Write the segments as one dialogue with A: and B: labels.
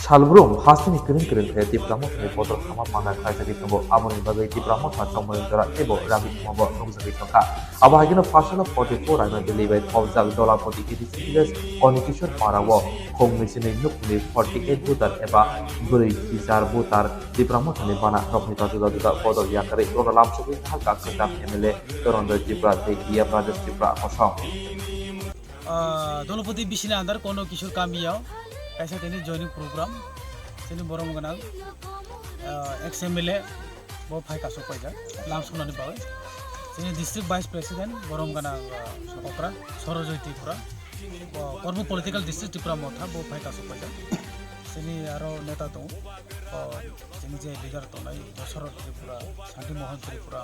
A: Shalbrum hasini kirin ke diplomot ni bodol hama mana kaisagi tumbo aboni bagai diplomot na chomolindra ebo rabi tumbo nungsagi tongka abahagina fashala 44 aina delivery thousand dollar poti idisigas communication parawo kongmisini nukni 48 butar eba guri bizar butar diplomot ni bana rokni juda bodol yakare rolam sugi halka kedam MLA torondo dipra te iya pradesh dipra kosong
B: দলপতি বিশিনে আন্দার কোনো কিশোর কামিয়াও কাইসা তিনি joining programme তিনি বরম গানা x MLA বো phi কাসো পাইজা লাম সুনানি পাবে তিনি district vice president বরম গানা সকরা সরজয় ত্রিপুরা কর্ম পলিটিক্যাল ডিস্ট্রিক্ট ত্রিপুরা মথা বো ফাই কাসো পাইজা তিনি আরো নেতা দং তিনি যে লিডার তনাই দশরথ ত্রিপুরা শান্তি মোহন ত্রিপুরা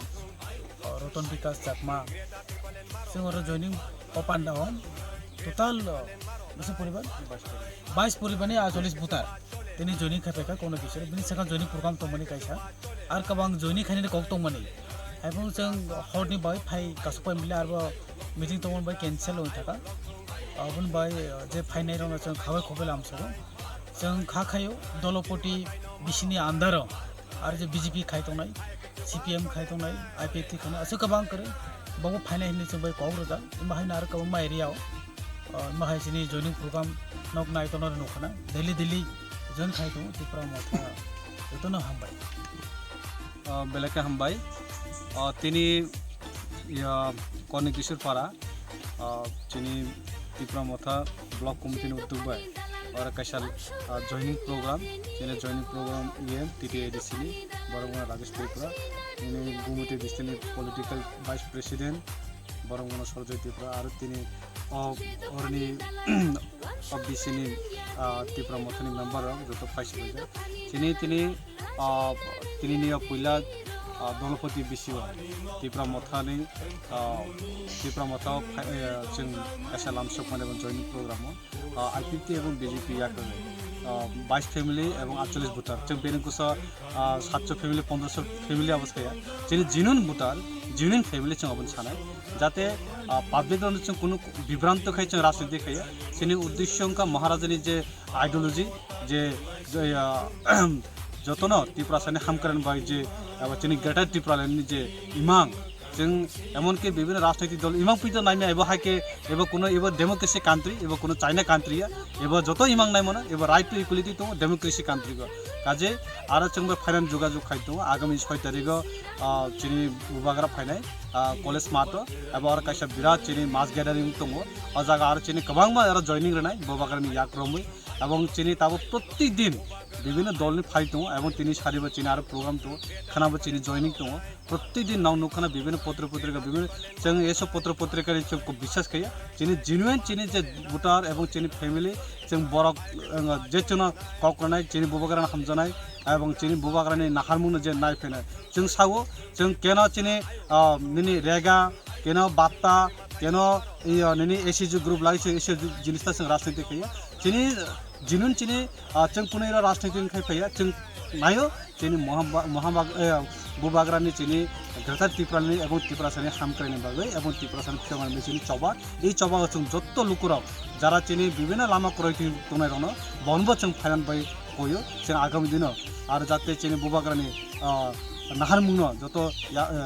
B: রতন বিকাশ চাকমা जों आरो जयनिं अपान डाउन टोटाल बेसे परिबार 22 परिबारनि 48 बुटार दिनै जयनिं खायफायखा कोनो किसोर बिनि साखा जयनिं प्रग्राम तंमनि कायसा आर गोबां जयनिं खायनि कक तंमनि आइबो जों हरनि बाय फाय कासपाय मिले आरो मिटिं तंमन बाय कैंसिल होय थाका अबन बाय जे फायनाय रंगा जों खाबाय खबाय लामसो जों खाखायो दलपति बिसिनि आन्दार आरो जे बीजेपी खायतंनाय सीपीएम खायतंनाय आईपीएफटी खाना असो गोबां करे बावो फाइनाय हिनि जों बाय कौरजा माहाय नार कबा मा एरियाव माहाय सिनि जयनिं प्रग्राम नक नायतनो नखना दिल्ली जों खायतो त्रिपुरा मथा एतनो हामबाय
C: बेलेके हामबाय तिनि कनि किशोर पारा चिनि त्रिपुरा मथा ब्लॉक कमिटी उद्योग बाय और कैसाल जॉइनिंग प्रोग्राम चिनि जॉइनिंग प्रोग्राम ये टीटीएडीसी बरगुना राजेश त्रिपुरा তিনি Gomati district political vice president বরংগনা সরজয় ত্রিপুরা আর তিনি অরনি অবিসিনি ত্রিপুরা মথনি মেম্বার যত ফাইসি হয়ে তিনি নিয়ে পয়লা দলপতি বিসিও ত্রিপুরা মথানি ত্রিপুরা মথাও जों ऐसा लामसक माने जॉइनिंग प्रोग्राम आईपीपी এবং बीजेपी याकर 22 फैमिली और 48 भोटार जों बेनकुस 700 फैमिली 1500 फैमिली अवस्था जों जिनुन भोटार जिनुन फैमिली जों अपन सानाय जाते पाब्लिक जों कोनो विभ्रांत खाय जों राजनीति खाय जोंनि उद्देश्य का महाराजानि जे आइडियोलॉजी जे जतन त्रिपुरा सानि हामकरन बाय जे जोंनि ग्रेटर त्रिपुरानि जे इमां जों एमनकि विभिन्न राजनैतिक दल इमां पितो नायमे एबो हाके एबो कोनो एबो डेमोक्रेसी कान्ट्री एबो कोनो चाइना कान्ट्री एबो जतो इमां नाय मनो एबो राइट टू इक्वालिटी तो डेमोक्रेसी कान्ट्री को काजे आरो जोंबो फाइनान जुगाजुग खायतो आगामी 6 तारिख चिनि बुबाग्रा फाइनाय कलेज मातो एबो आरो कायसा बिराट चिनि मास ग्यादारिंग दङ अजागा आरो चिनि गोबांमा आरो जॉइनिंग रनाय बुबाग्रानि याक्रमै এবং চিনি তাবো প্রতিদিন বিভিন্ন দলनि फाइट दङ এবং তিনি সারিবা চিনি आरो प्रोग्राम दङ खानाबो चिनि जॉइनिंग दङ প্রতিদিন नाव नुखाना বিভিন্ন पत्र पत्रिका বিভিন্ন जों एसो पत्र पत्रिकानि जोंखौ বিশ্বাস खायो चिनि जेनुइन चिनि जे भोटार এবং चिनि फेमिली जों बरक जेचनो ककरनाय चिनि बुबाग्रानि हामजानाय এবং चिनि बुबाग्रानि नाहारमुनो जे नायफैनाय जों सावो जों केन चिनि निनि रेगा केन बात्ता केन निनि एसएजु ग्रुप लाइसे एसए जिनिसता जों राजनीति खायो चिनि जिनुन चिनि जों पुनेरा राजनीति खायफाया जों नायो चिनि बुबाग्रानि चिनि ग्रेटर त्रिपुरानि এবং त्रिपुरा सानि हामक्रायनि बागै এবং त्रिपुरा सानि फिमानि चिनि चबा এই चबा जों जत्त लुकुराव যারা চিনি বিভিন্ন লামা করैति दंनाय दङ बनबो जों फाइनान बाय कयो जों आगामी दिन आरो जाते चिनि बुबाग्रानि नाहारमुनो जत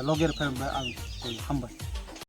C: लगेर फाइनान आं हामबाय